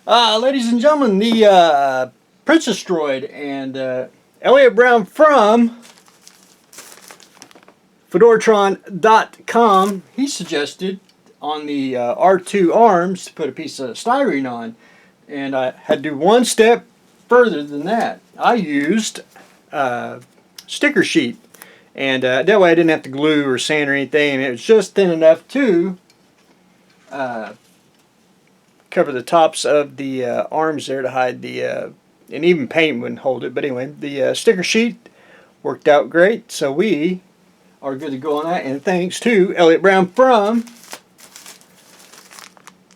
Ladies and gentlemen, the Princess Droid and Elliot Brown from Fedoratron.com, he suggested on the R2 arms to put a piece of styrene on. And I had to do one step further than that. I used sticker sheet. And that way I didn't have to glue or sand or anything. And it was just thin enough to cover the tops of the arms there to hide the, and even paint wouldn't hold it. But anyway, the sticker sheet worked out great. So we are good to go on that. And thanks to Elliot Brown from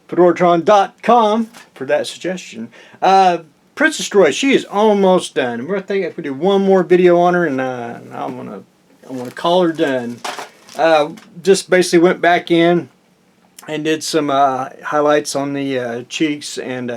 Fedoratron.com for that suggestion. Princess Droid, she is almost done. We're thinking if we do one more video on her, and I'm gonna call her done. Just basically went back in and did some highlights on the cheeks and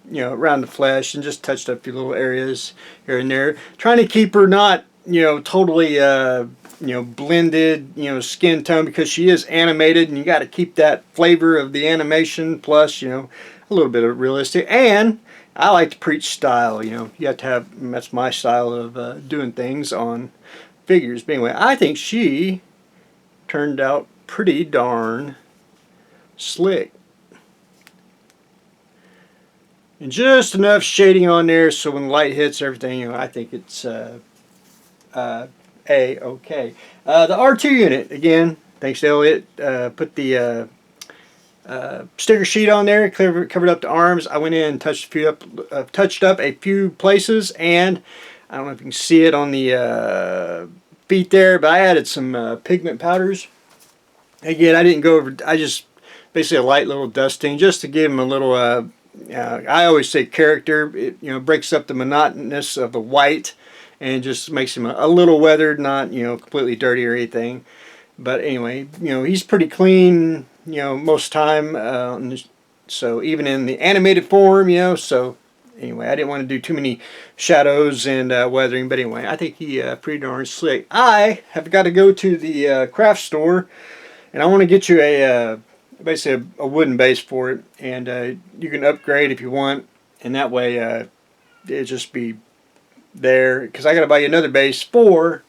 you know, around the flesh, and just touched up a few little areas here and there, trying to keep her not, you know, totally you know, blended, you know, skin tone, because she is animated and you got to keep that flavor of the animation plus, you know, a little bit of realistic. And I like to preach style. You know, you have to have, that's my style of doing things on figures. But anyway, I think she turned out pretty darn slick. And just enough shading on there so when the light hits everything, you know, I think it's A-okay. The R2 unit, again, thanks to Elliot, put the sticker sheet on there, covered up the arms. I went in and touched up a few places, and I don't know if you can see it on the feet there, but I added some pigment powders. Again, I didn't go over, I just basically a light little dusting just to give them a little, I always say character. It, you know, breaks up the monotonous of the white and just makes him a little weathered, not, you know, completely dirty or anything. But anyway, you know, he's pretty clean, you know, most time. So even in the animated form, you know, so anyway, I didn't want to do too many shadows and weathering. But anyway, I think he pretty darn slick. I have got to go to the craft store, and I want to get you a basically a wooden base for it, and you can upgrade if you want, and that way it'll just be there, because I got to buy you another base for,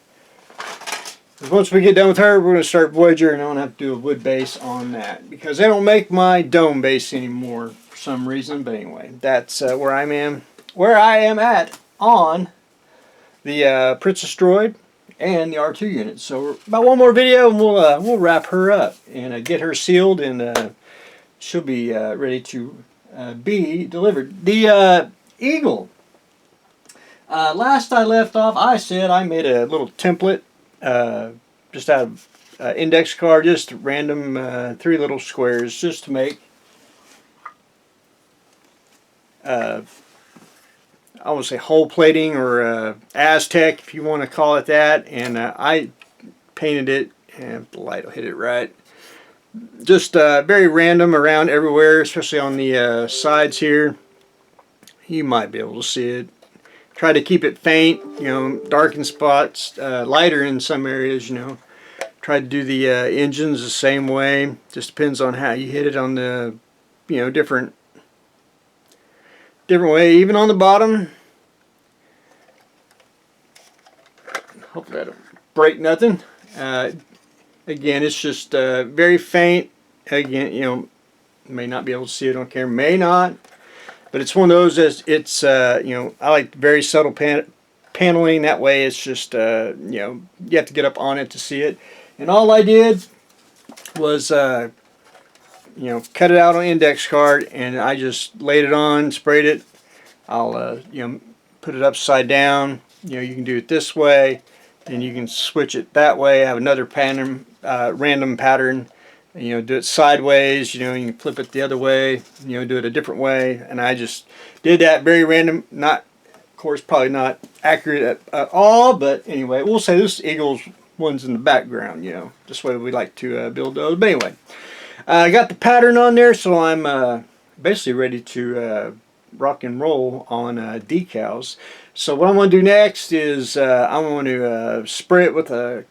once we get done with her, we're going to start Voyager, and I don't have to do a wood base on that because they don't make my dome base anymore for some reason. But anyway, that's where I am at on the Princess Droid and the R2 unit. So about one more video and we'll wrap her up and get her sealed, and she'll be ready to be delivered. The Eagle. Last I left off, I said I made a little template just out of index card, just random 3 little squares, just to make I want to say hole plating, or Aztec if you want to call it that. And I painted it, and the light will hit it right, just very random around everywhere, especially on the sides here. You might be able to see it. Try to keep it faint, you know, darken spots, lighter in some areas, you know. Try to do the engines the same way. Just depends on how you hit it on the, you know, different way. Even on the bottom. Hopefully that'll break nothing. Again, it's just very faint. Again, you know, may not be able to see it on camera, may not. But it's one of those, it's you know, I like very subtle paneling. That way it's just, you know, you have to get up on it to see it. And all I did was, you know, cut it out on index card, and I just laid it on, sprayed it. I'll, you know, put it upside down. You know, you can do it this way, and you can switch it that way. I have another pattern, random pattern. You know, do it sideways, you know, you can flip it the other way, you know, do it a different way. And I just did that very random, not, of course, probably not accurate at all, but anyway, we'll say this Eagle's one's in the background, you know, just the way we like to build those. But anyway, I got the pattern on there, so I'm basically ready to rock and roll on decals. So what I'm going to do next is I'm going to spray it with a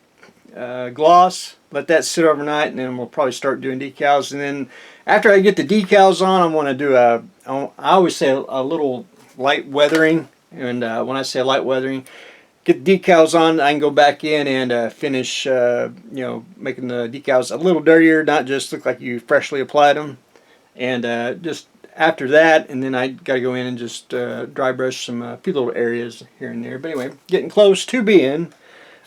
gloss, let that sit overnight, and then we'll probably start doing decals. And then after I get the decals on, I want to do I always say a little light weathering. And when I say light weathering, get the decals on, I can go back in and finish, making the decals a little dirtier, not just look like you freshly applied them. And just after that, and then I got to go in and just dry brush some few little areas here and there. But anyway, getting close to being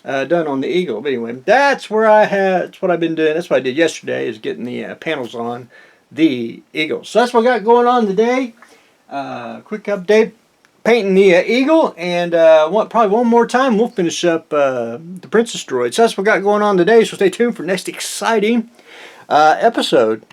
done on the Eagle. But anyway, that's what I've been doing. That's what I did yesterday, is getting the panels on the Eagle. So that's what I got going on today. Quick update. Painting the Eagle, and probably one more time we'll finish up the Princess droid. So that's what we got going on today, so stay tuned for next exciting episode.